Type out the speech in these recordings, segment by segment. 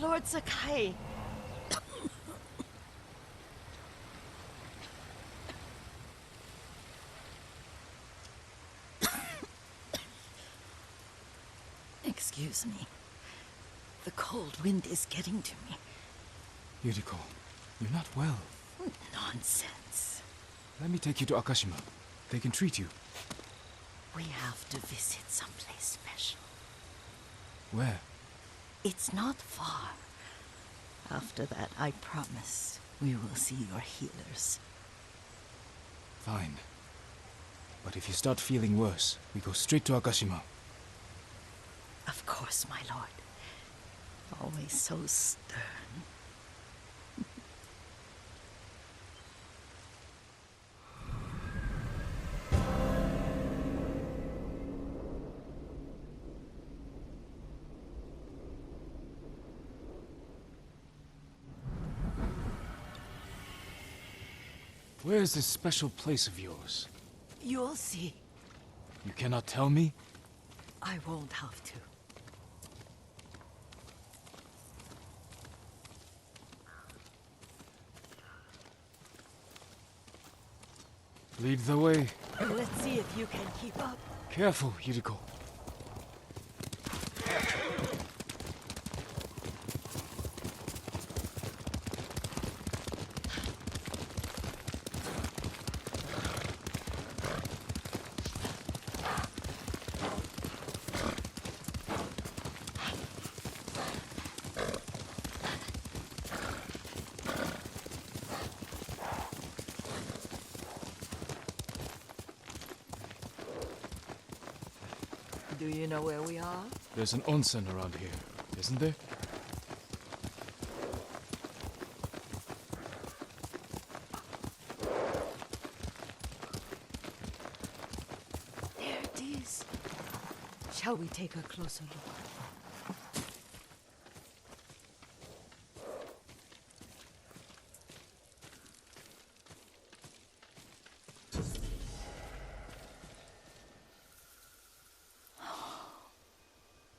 Lord Sakai. Excuse me. The cold wind is getting to me. Yuriko, you're not well. Nonsense. Let me take you to Akashima. They can treat you. We have to visit someplace special. Where? It's not far. After that, I promise, we will see your healers. Fine. But if you start feeling worse, we go straight to Akashima. Of course, my lord. Always so stern. Where is this special place of yours? You'll see. You cannot tell me? I won't have to. Lead the way. Let's see if you can keep up. Careful, Yuriko. Do you know where we are? There's an onsen around here, isn't there? There it is. Shall we take a closer look?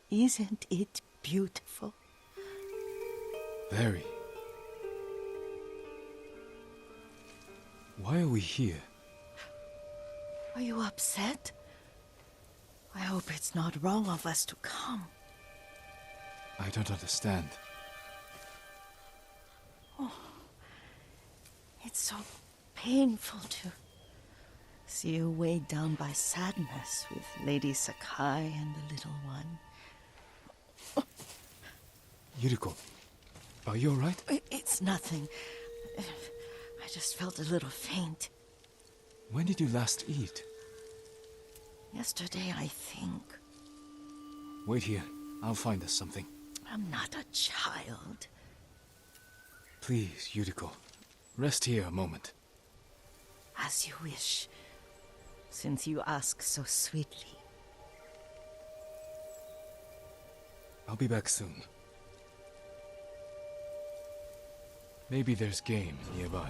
Isn't it beautiful? Very. Why are we here? Are you upset? I hope it's not wrong of us to come. I don't understand. It's so painful to see you weighed down by sadness with Lady Sakai and the little one. Yuriko, are you alright? It's nothing. I just felt a little faint. When did you last eat? Yesterday, I think. Wait here. I'll find us something. I'm not a child. Please, Yuriko. Rest here a moment. As you wish, since you ask so sweetly. I'll be back soon. Maybe there's game nearby.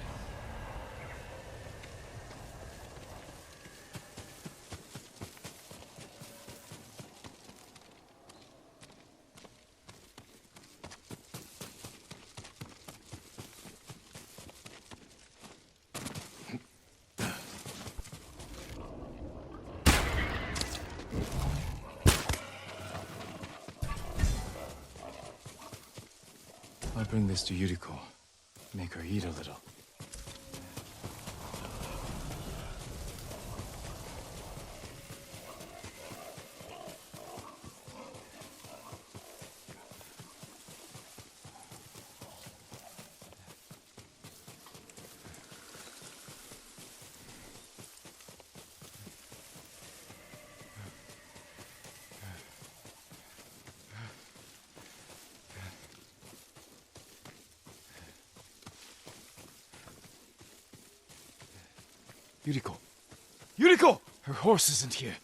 I'll bring this to Yuriko. Make her eat a little. Yuriko! Yuriko! Her horse isn't here.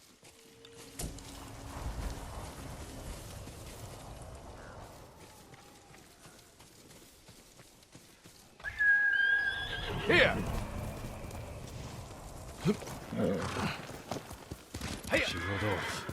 Here! She rode off.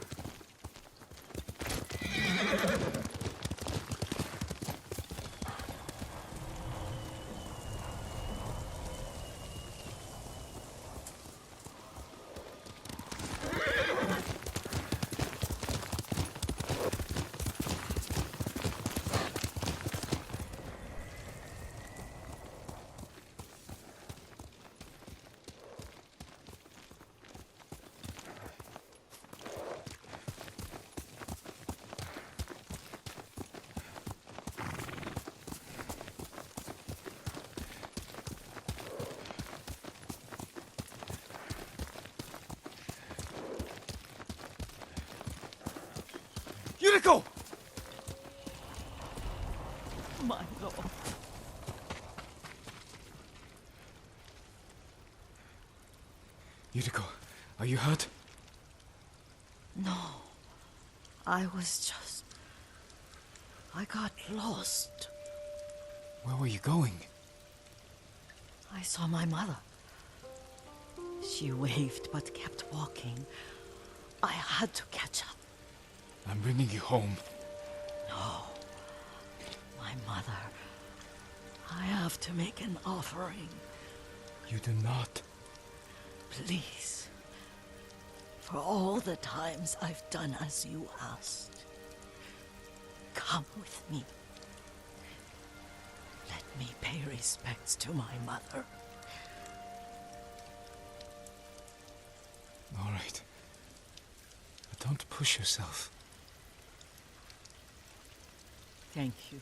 Yuriko! My lord. Yuriko, are you hurt? No. I got lost. Where were you going? I saw my mother. She waved but kept walking. I had to catch up. I'm bringing you home. No. My mother. I have to make an offering. You do not. Please. For all the times I've done as you asked. Come with me. Let me pay respects to my mother. All right. But don't push yourself. Thank you.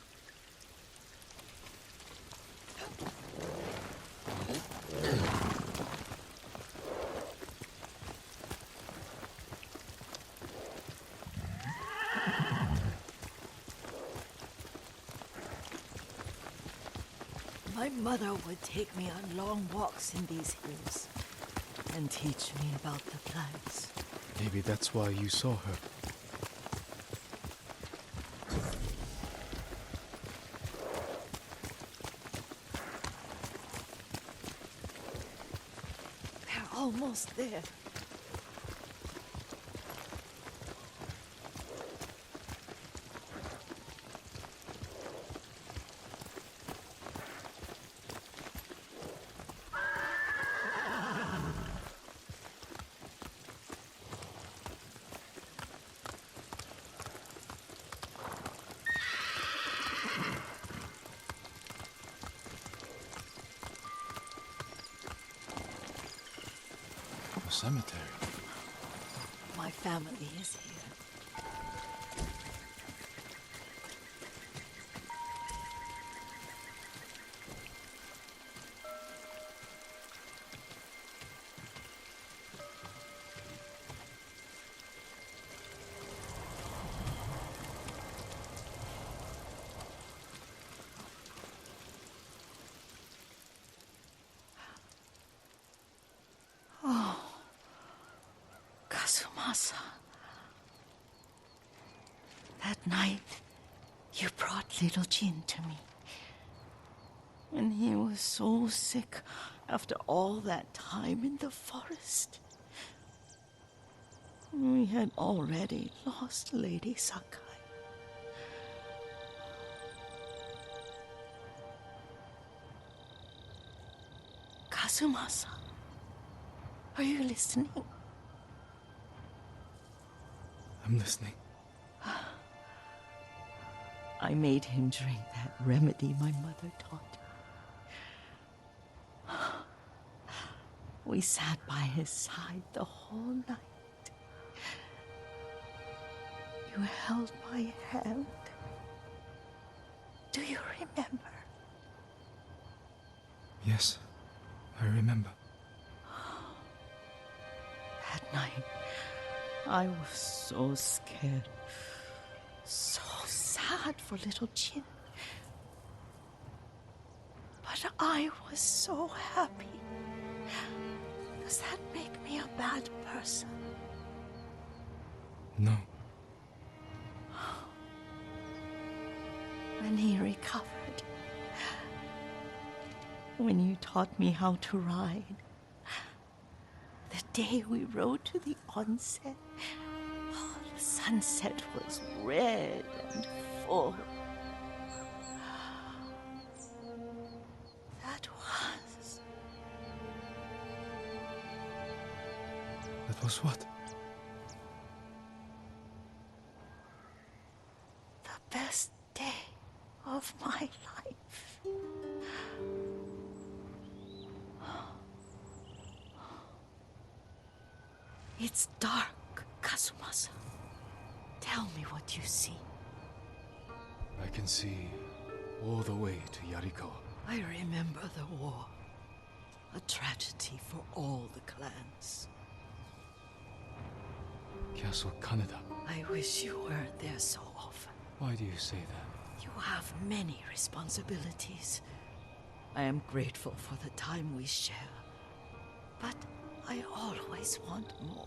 My mother would take me on long walks in these hills and teach me about the plants. Maybe that's why you saw her. We're almost there. A cemetery. My family is here. Kazumasa. That night, you brought little Jin to me. When he was so sick after all that time in the forest. We had already lost Lady Sakai. Kazumasa, are you listening? I'm listening. I made him drink that remedy my mother taught me. We sat by his side the whole night. You held my hand. Do you remember? Yes, I remember. That night, I was so scared. So sad for little Jin. But I was so happy. Does that make me a bad person? No. When he recovered, when you taught me how to ride, the day we rode to the onsen, oh, the sunset was red and full. That was what? The best day of my life. It's dark, Kazumasa. Tell me what you see. I can see all the way to Yarikawa. I remember the war. A tragedy for all the clans. Castle Kaneda. I wish you weren't there so Why do you say that? You have many responsibilities. I am grateful for the time we share, but I always want more.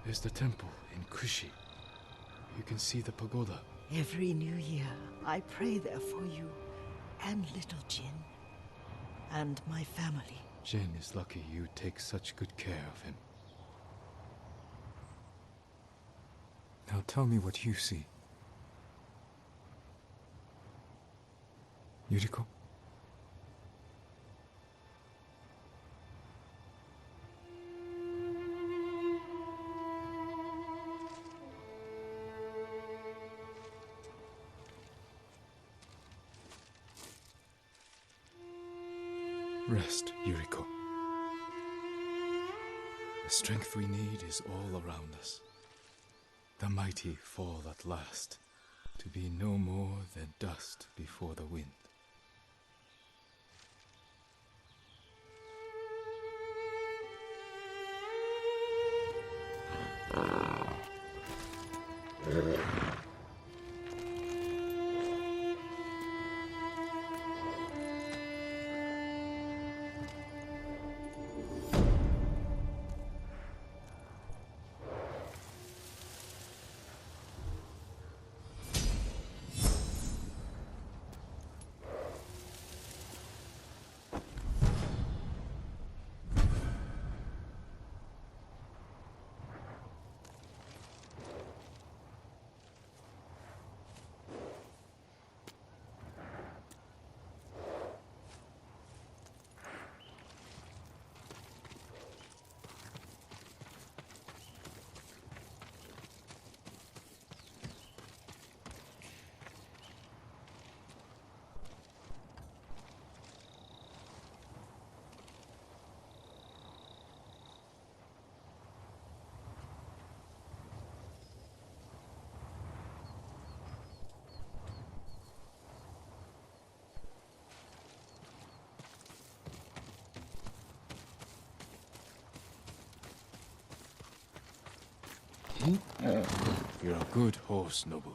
There's the temple in Kushi. You can see the pagoda. Every new year, I pray there for you and little Jin and my family. Jin is lucky you take such good care of him. Now tell me what you see. Yuriko? Rest, Yuriko. The strength we need is all around us. The mighty fall at last, to be no more than dust before the wind. You're a good horse, Noble.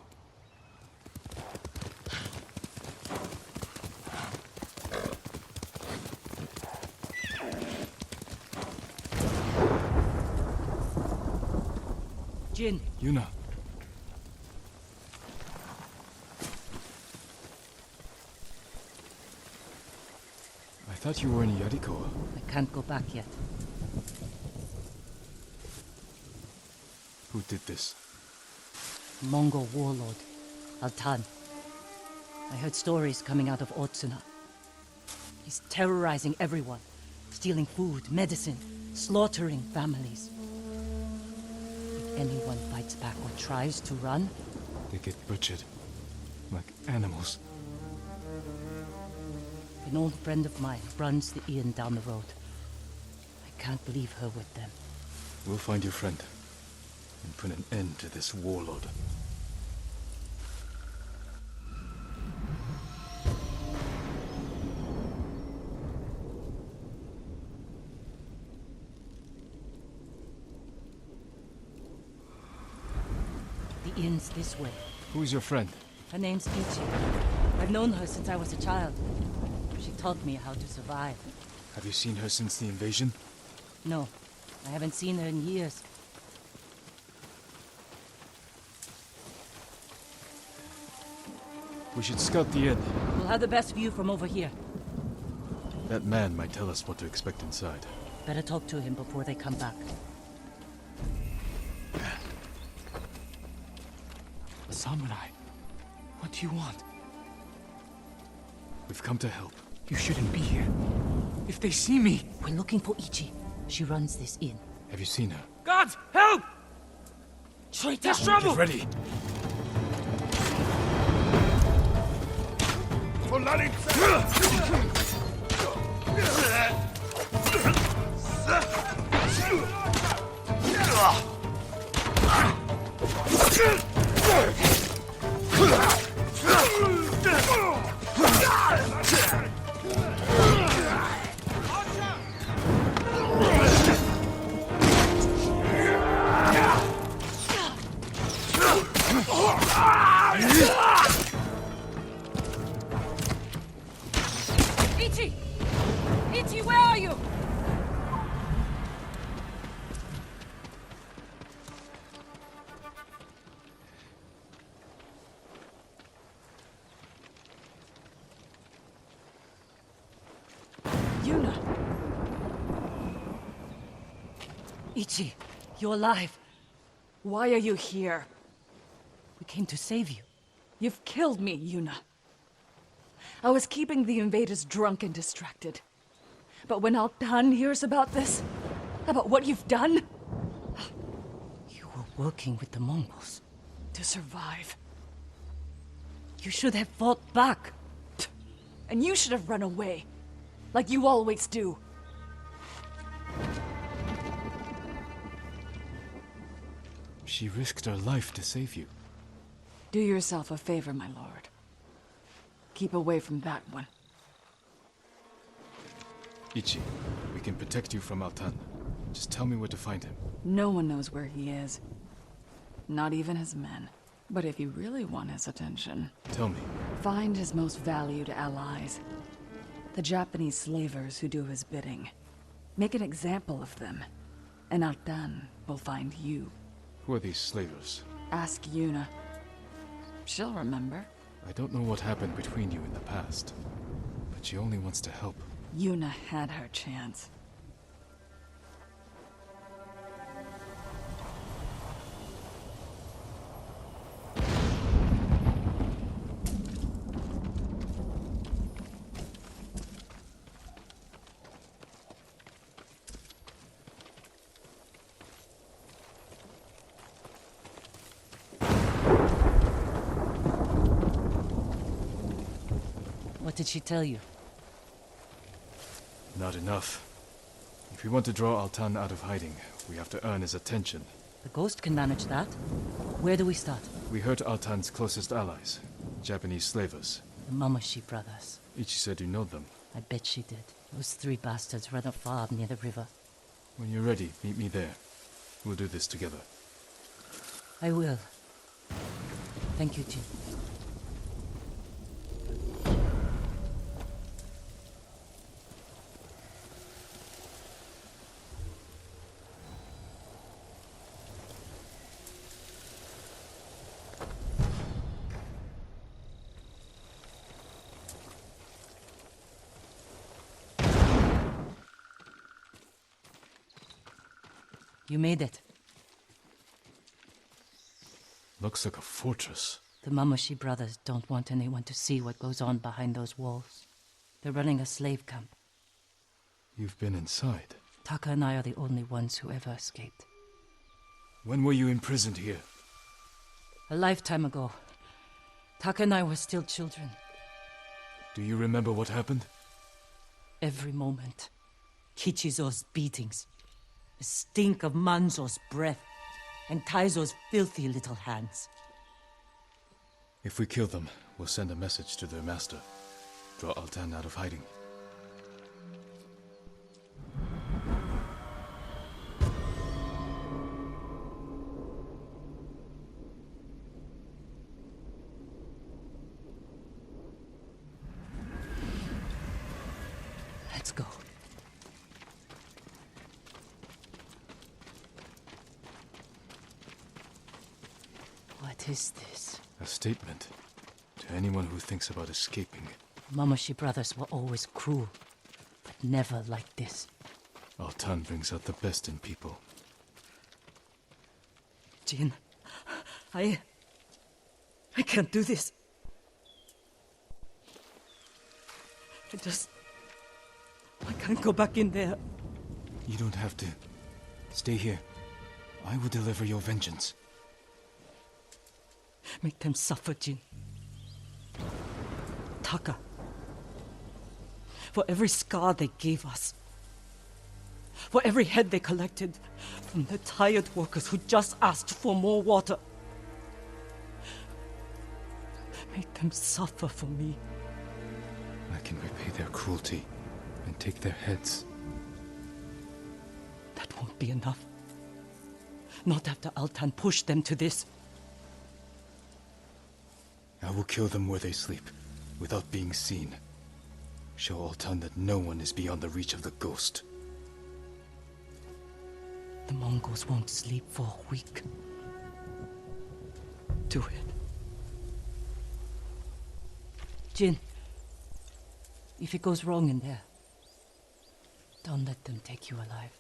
Jin. Yuna. I thought you were in Yarikawa. I can't go back yet. Who did this? Mongol warlord, Altan. I heard stories coming out of Otsuna. He's terrorizing everyone, stealing food, medicine, slaughtering families. If anyone fights back or tries to run, They get butchered. Like animals. an old friend of mine runs the inn down the road. I can't leave her with them. We'll find your friend. And put an end to this warlord. The inn's this way. Who's your friend? Her name's Ichi. I've known her since I was a child. She taught me how to survive. Have you seen her since the invasion? No, I haven't seen her in years. We should scout the inn. We'll have the best view from over here. That man might tell us what to expect inside. Better talk to him before they come back. A samurai. What do you want? We've come to help. You shouldn't be here. If they see me... We're looking for Ichi. She runs this inn. Have you seen her? Gods, help! Traitor! There's trouble! Get ready! Ichi, where are you? Yuna. Ichi, you're alive. Why are you here? We came to save you. You've killed me, Yuna. I was keeping the invaders drunk and distracted. But when Altan hears about this, about what you've done, You were working with the Mongols. to survive, You should have fought back. and you should have run away, like you always do. She risked her life to save you. Do yourself a favor, my lord. Keep away from that one. Ichi, we can protect you from Altan. Just tell me where to find him. No one knows where he is. Not even his men. But if you really want his attention, Tell me. find his most valued allies. The Japanese slavers who do his bidding. Make an example of them, and Altan will find you. Who are these slavers? Ask Yuna. She'll remember. I don't know what happened between you in the past, but she only wants to help. Yuna had her chance. What did she tell you? Not enough. If we want to draw Altan out of hiding, we have to earn his attention. The ghost can manage that. Where do we start? We hurt Altan's closest allies, Japanese slavers. The Mamashi brothers. Ichi said you know them. I bet she did. Those three bastards run a farm near the river. When you're ready, meet me there. We'll do this together. I will. Thank you, Jin. You made it. Looks like a fortress. The Mamashi brothers don't want anyone to see what goes on behind those walls. They're running a slave camp. You've been inside. Taka and I are the only ones who ever escaped. When were you imprisoned here? A lifetime ago. Taka and I were still children. Do you remember what happened? Every moment. Kichizo's beatings. The stink of Manzo's breath. And Taizo's filthy little hands. If we kill them, we'll send a message to their master. Draw Altan out of hiding. Let's go. What is this? A statement to anyone who thinks about escaping. Mamashi brothers were always cruel, but never like this. Altan brings out the best in people. Jin, I can't do this. I can't go back in there. You don't have to. Stay here. I will deliver your vengeance. Make them suffer, Jin. Taka. For every scar they gave us. For every head they collected from the tired workers who just asked for more water. Make them suffer for me. I can repay their cruelty and take their heads. That won't be enough. Not after Altan pushed them to this. I will kill them where they sleep, without being seen. Show Altan that no one is beyond the reach of the ghost. The Mongols won't sleep for a week. Do it. Jin, if it goes wrong in there, don't let them take you alive.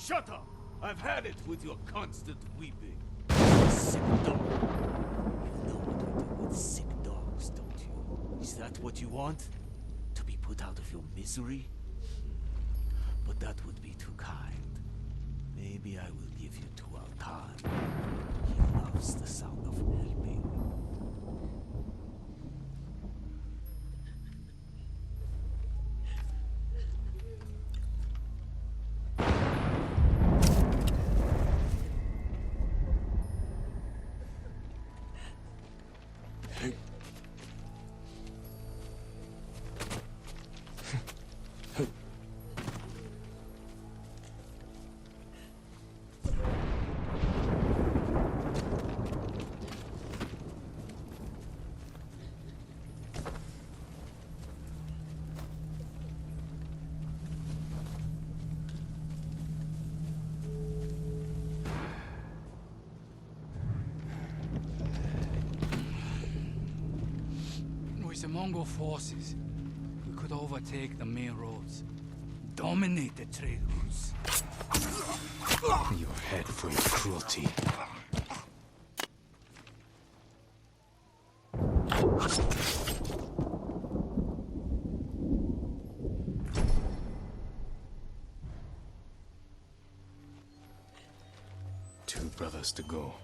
Shut up! I've had it with your constant weeping. Sick dog. You know what we do with sick dogs, don't you? Is that what you want? To be put out of your misery? But that would be too kind. Maybe I will give you to Altan. He loves the sound of weeping. With the Mongol forces, we could overtake the main roads, dominate the trade routes. Your head for your cruelty. Two brothers to go.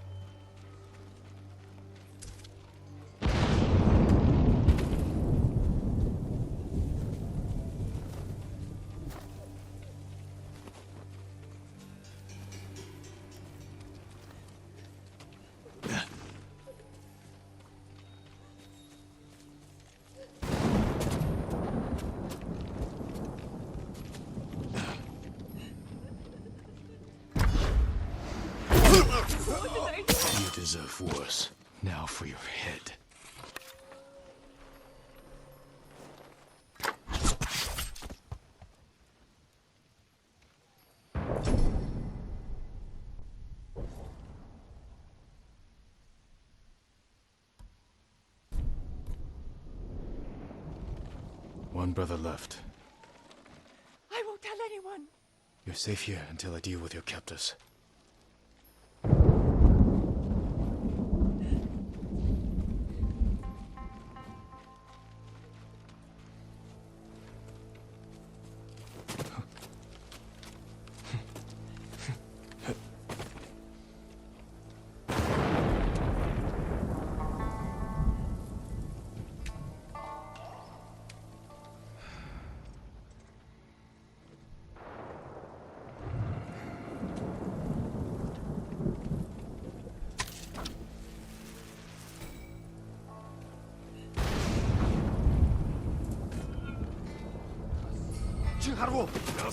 You deserve worse. Now for your head. One brother left. I won't tell anyone. You're safe here until I deal with your captors.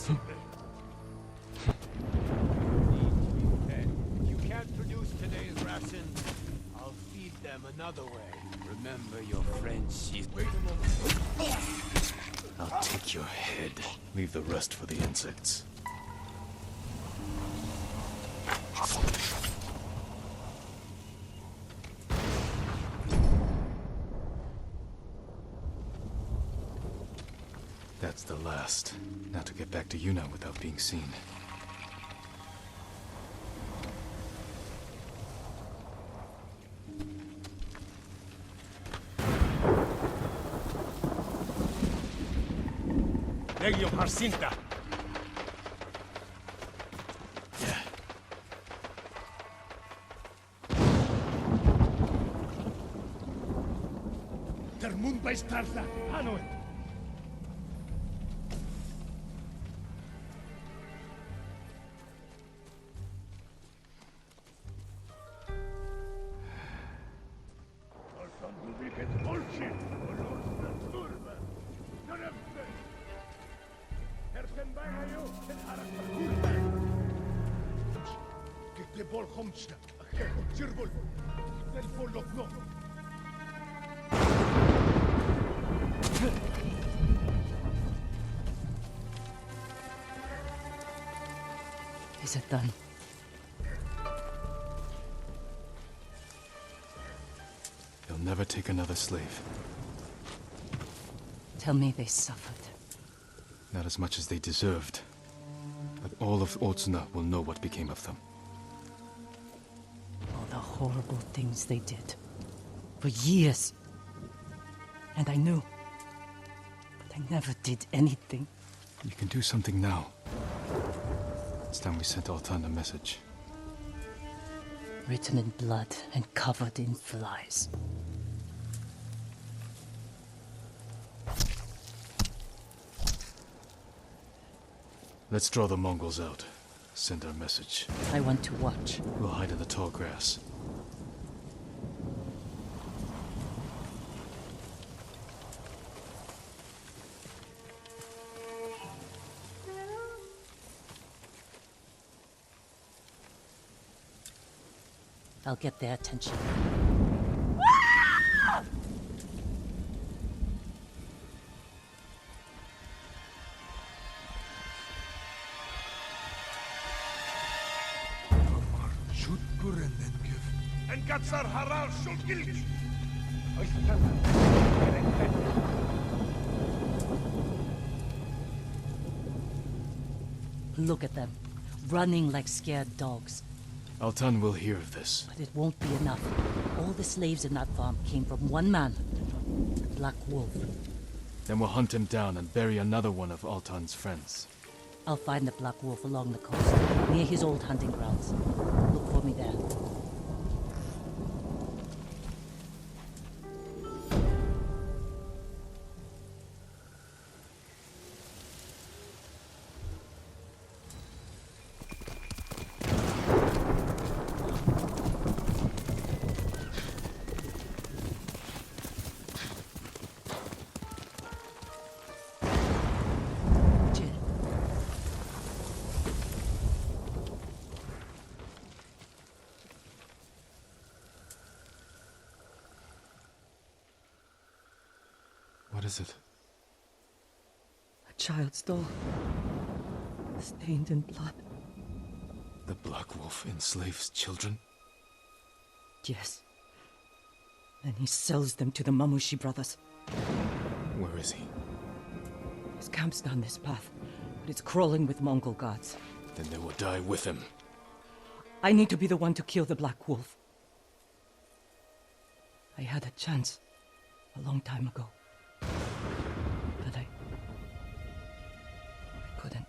If you can't produce today's ration, I'll feed them another way. Remember your friend, she's... Wait a moment. I'll take your head. Leave the rest for the insects. That's the last. Now to get back to Yuna without being seen. city of Jacinta. Der Mund bei Starla, Hanoi. Is it done? They'll never take another slave. Tell me they suffered. Not as much as they deserved. But all of Otsuna will know what became of them. All the horrible things they did. For years. And I knew. But I never did anything. You can do something now. It's time we sent Altan a message. Written in blood and covered in flies. Let's draw the Mongols out. Send our message. I want to watch. We'll hide in the tall grass. I'll get their attention. En Gatsar Harar Shulgilch! Look at them, running like scared dogs. Altan will hear of this. But it won't be enough. All the slaves in that farm came from one man, the Black Wolf. Then we'll hunt him down and bury another one of Altan's friends. I'll find the Black Wolf along the coast, near his old hunting grounds. Look for me there. What is it? A child's doll, stained in blood. The Black Wolf enslaves children? Yes. Then he sells them to the Mamushi brothers. Where is he? His camp's down this path, but it's crawling with Mongol guards. Then they will die with him. I need to be the one to kill the Black Wolf. I had a chance a long time ago. But I couldn't.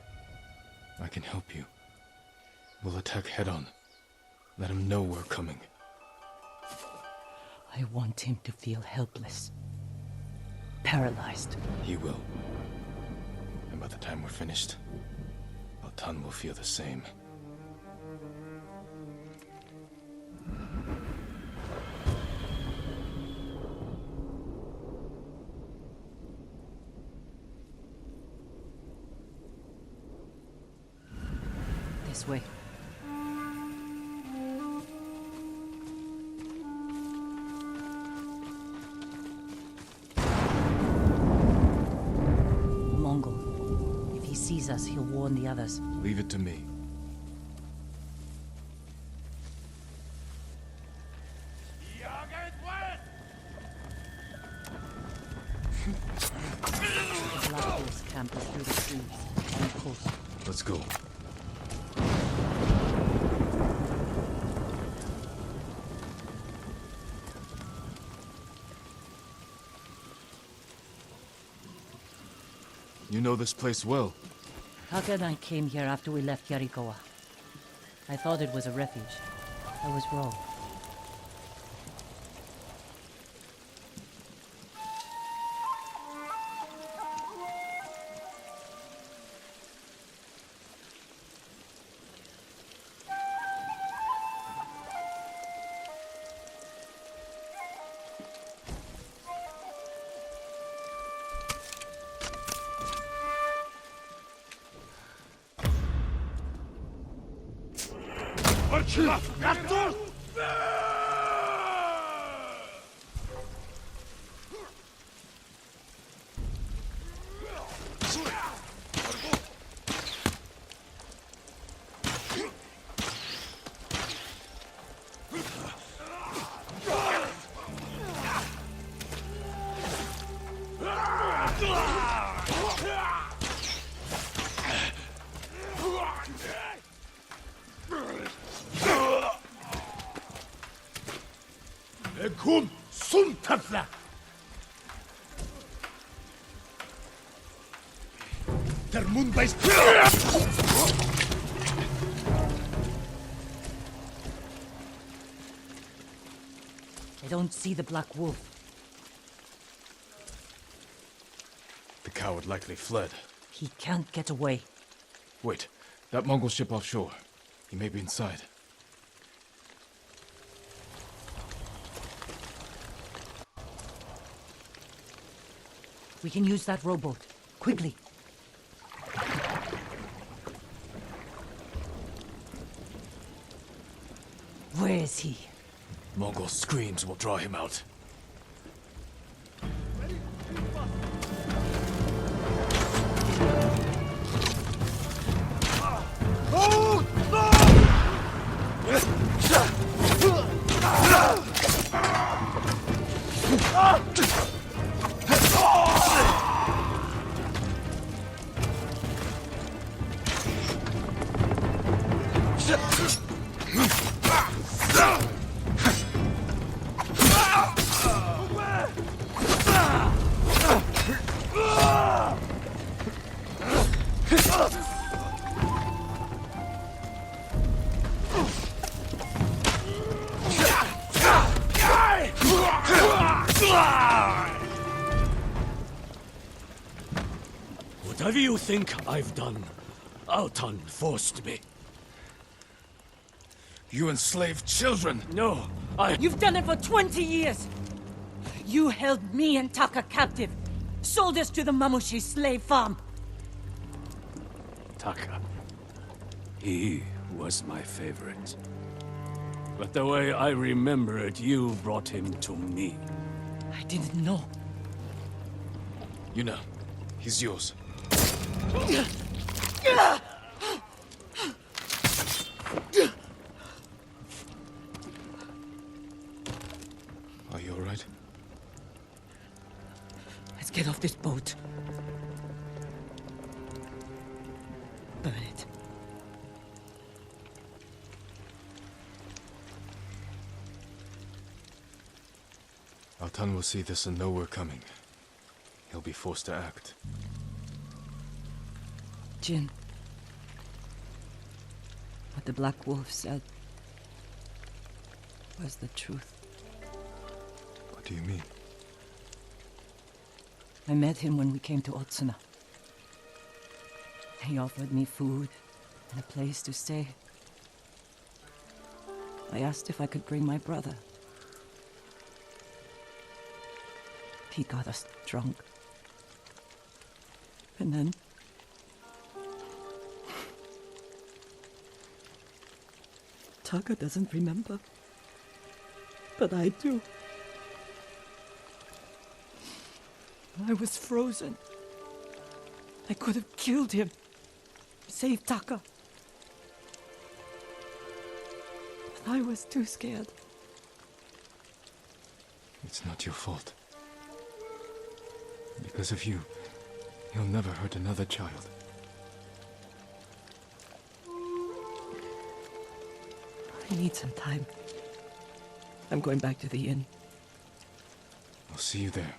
I can help you. We'll attack head-on. Let him know we're coming. I want him to feel helpless. Paralyzed. He will. And by the time we're finished, Altan will feel the same. This way. Mongol. If he sees us, he'll warn the others. Leave it to me. The Black Wolf's camp is through the trees, on the coast. Let's go. You know this place well. Taka and I came here after we left Yarikawa. I thought it was a refuge. I was wrong. Kum sun tatla. Der Mund beißt. I don't see the Black Wolf. The coward likely fled. He can't get away. Wait, that Mongol ship offshore. He may be inside. We can use that rowboat. Quickly. Where is he? Mongol screams will draw him out. Whatever you think I've done, Altan forced me. You enslaved children! No, You've done it for 20 years! You held me and Taka captive. Sold us to the Mamushi slave farm. Taka. He was my favorite. But the way I remember it, you brought him to me. I didn't know. You know, he's yours. Are you all right? Let's get off this boat. Burn it. Altan will see this and know we're coming. He'll be forced to act. Jin. What the Black Wolf said was the truth. What do you mean? I met him when we came to Otsuna. He offered me food and a place to stay. I asked if I could bring my brother. He got us drunk. And then... Taka doesn't remember. But I do. I was frozen. I could have killed him. Saved Taka. But I was too scared. It's not your fault. Because of you, he'll never hurt another child. I need some time. I'm going back to the inn. I'll see you there.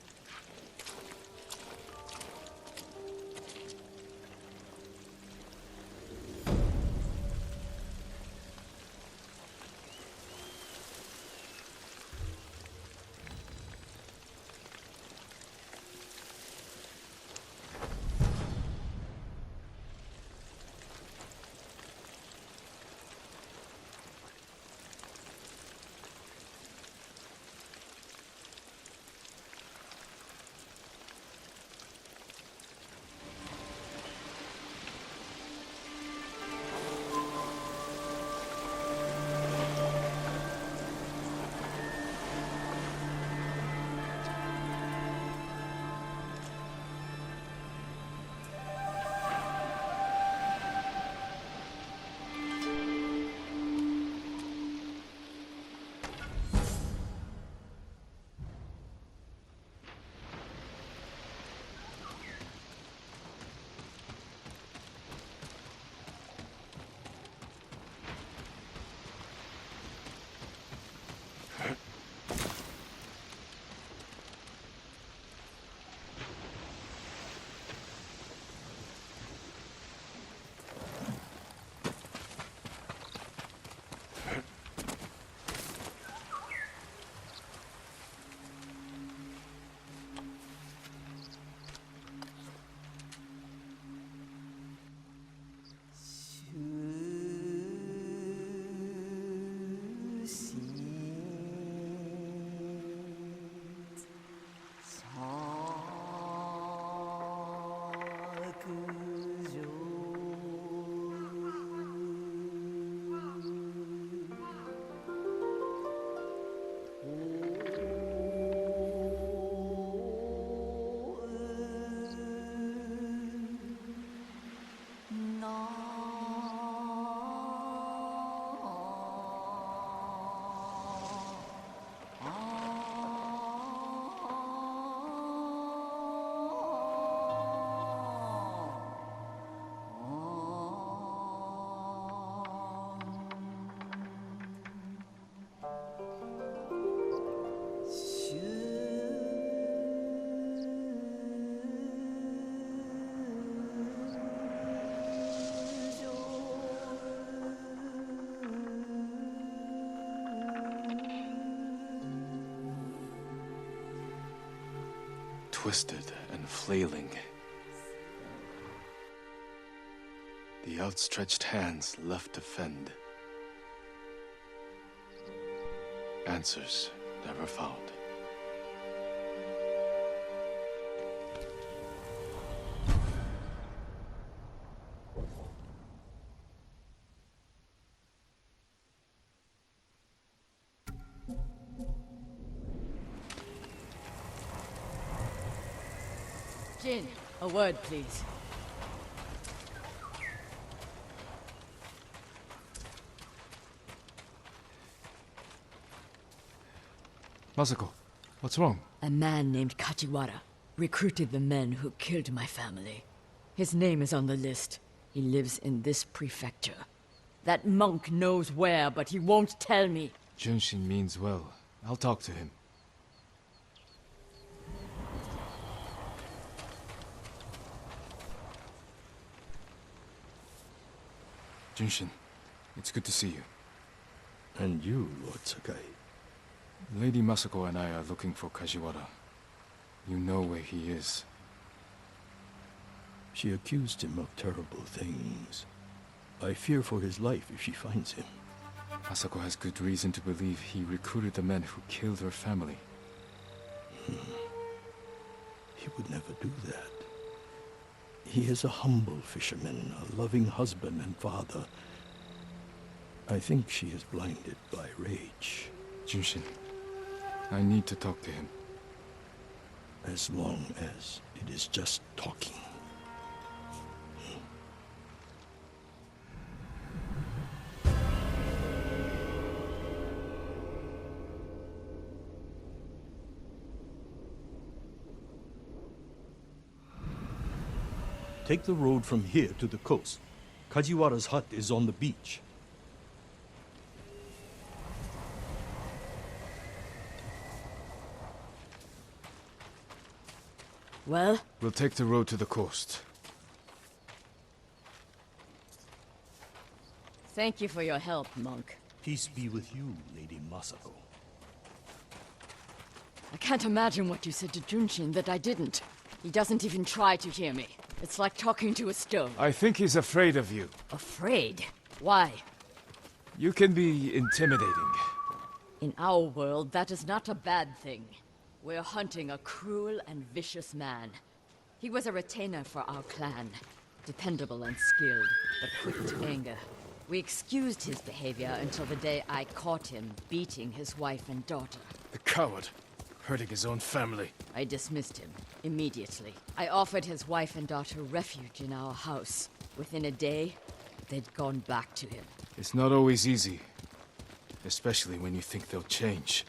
twisted and flailing. The outstretched hands left to fend. Answers never found. Jin, a word, please. Masako, what's wrong? A man named Kachiwara recruited the men who killed my family. His name is on the list. He lives in this prefecture. That monk knows where, but he won't tell me. Junshin means well. I'll talk to him. Junshin, it's good to see you. And you, Lord Sakai. Lady Masako and I are looking for Kajiwara. You know where he is. She accused him of terrible things. I fear for his life if she finds him. Masako has good reason to believe he recruited the men who killed her family. He would never do that. He is a humble fisherman, a loving husband and father. I think she is blinded by rage. Junshin, I need to talk to him. As long as it is just talking. Take the road from here to the coast. Kajiwara's hut is on the beach. Well? We'll take the road to the coast. Thank you for your help, monk. Peace be with you, Lady Masako. I can't imagine what you said to Junshin that I didn't. He doesn't even try to hear me. It's like talking to a stone. I think he's afraid of you. Afraid? Why? You can be intimidating. In our world, that is not a bad thing. We're hunting a cruel and vicious man. He was a retainer for our clan. Dependable and skilled, but quick to anger. We excused his behavior until the day I caught him beating his wife and daughter. The coward. Hurting his own family. I dismissed him immediately. I offered his wife and daughter refuge in our house. Within a day, they'd gone back to him. It's not always easy. Especially when you think they'll change.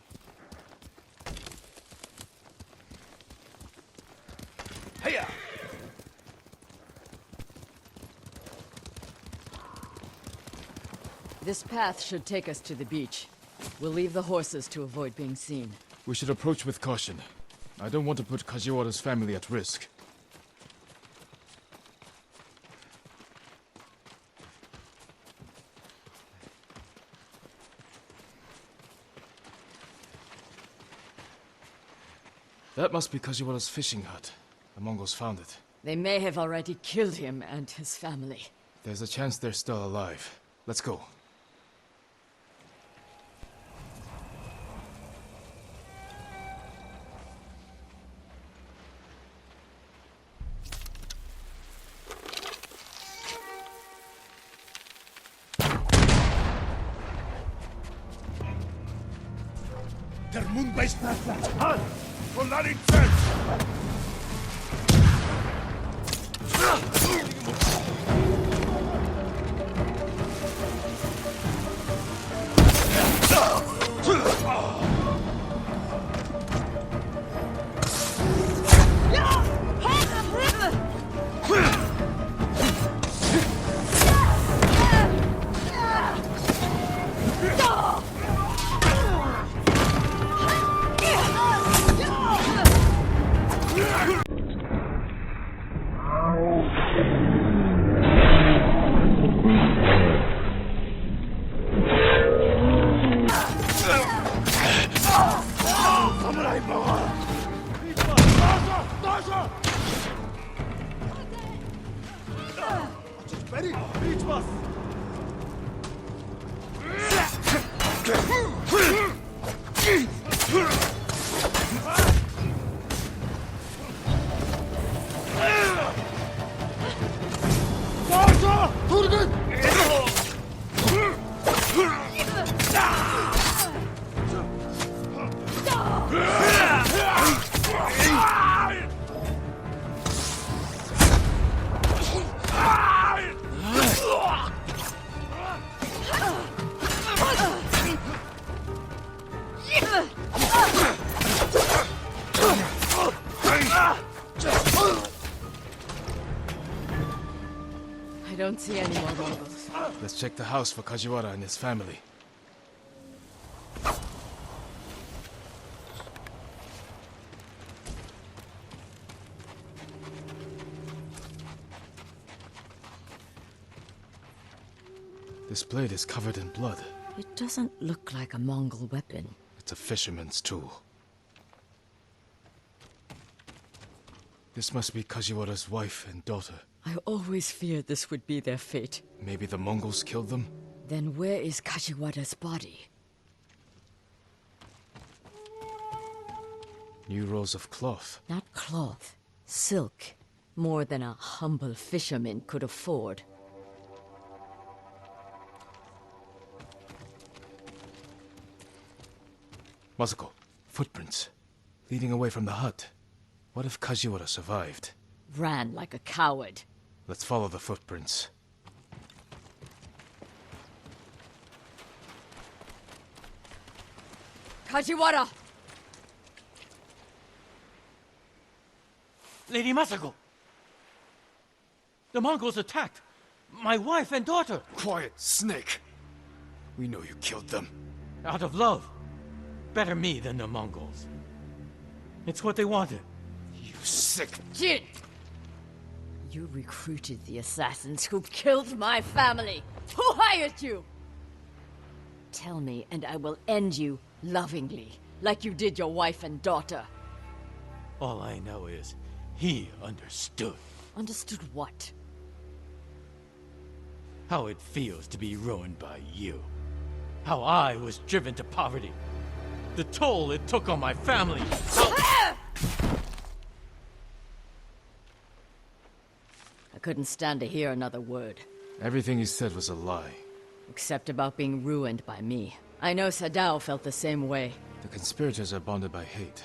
Hiya! This path should take us to the beach. We'll leave the horses to avoid being seen. We should approach with caution. I don't want to put Kajiwara's family at risk. That must be Kajiwara's fishing hut. The Mongols found it. They may have already killed him and his family. There's a chance they're still alive. Let's go. Der Mund beißt nach Hand! Volarin fällt! Oh! us! I don't see any more Mongols. Let's check the house for Kajiwara and his family. This blade is covered in blood. It doesn't look like a Mongol weapon. It's a fisherman's tool. This must be Kajiwara's wife and daughter. I always feared this would be their fate. Maybe the Mongols killed them? Then where is Kajiwara's body? New rolls of cloth. Not cloth. Silk. More than a humble fisherman could afford. Masako, footprints. Leading away from the hut. What if Kajiwara survived? Ran like a coward. Let's follow the footprints. Kajiwara! Lady Masako! The Mongols attacked my wife and daughter! Quiet, snake! We know you killed them. Out of love. Better me than the Mongols. It's what they wanted. You sick... Jin! You recruited the assassins who killed my family! Who hired you? Tell me, and I will end you lovingly, like you did your wife and daughter. All I know is, he understood. Understood what? How it feels to be ruined by you. How I was driven to poverty. The toll it took on my family. I couldn't stand to hear another word. Everything he said was a lie. Except about being ruined by me. I know Sadao felt the same way. The conspirators are bonded by hate.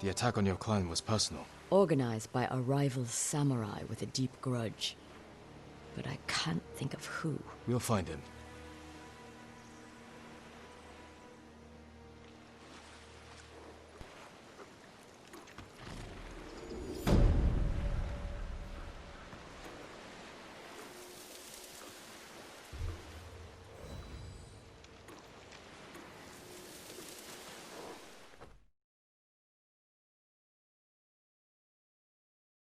The attack on your clan was personal. Organized by a rival samurai with a deep grudge. But I can't think of who. We'll find him.